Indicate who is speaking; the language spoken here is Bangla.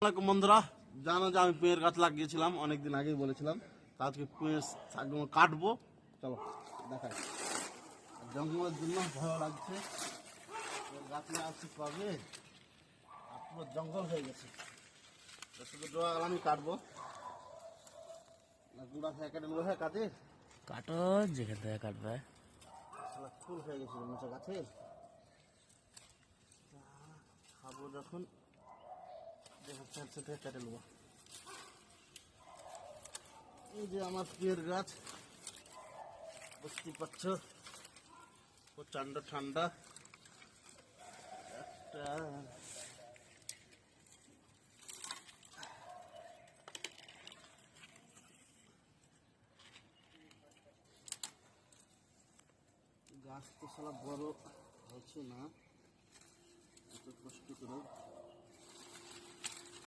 Speaker 1: আসসালামু বন্ধুরা, জানো যে আমি পেঁয়াজ গাছ লাগিয়েছিলাম অনেকদিন আগেই বলেছিলাম। আজকে পেঁয়াজ শাকগুলো কাটবো, চলো দেখাই। জঙ্গলের জন্য ভয় লাগছে, গাছ লাগাচ্ছি কবে আর পুরো জঙ্গল হয়ে গেছে। শুধু ডোয়া আমি কাটবো, গুঁড়া খেয়ে কেটে নেবো। হ্যাঁ কাজে
Speaker 2: কাটো যেখান থেকে কাটবে।
Speaker 1: ফুল হয়ে গেছিল নিচে গাছে, খাবো যখন থেকে কেটে নেবো। এই যে আমার পেঁয়াজ গাছ, বুঝতে পারছো প্রচন্ড ঠান্ডা। একটা গাছ তো সারা বড় হচ্ছে না, এত কষ্ট করে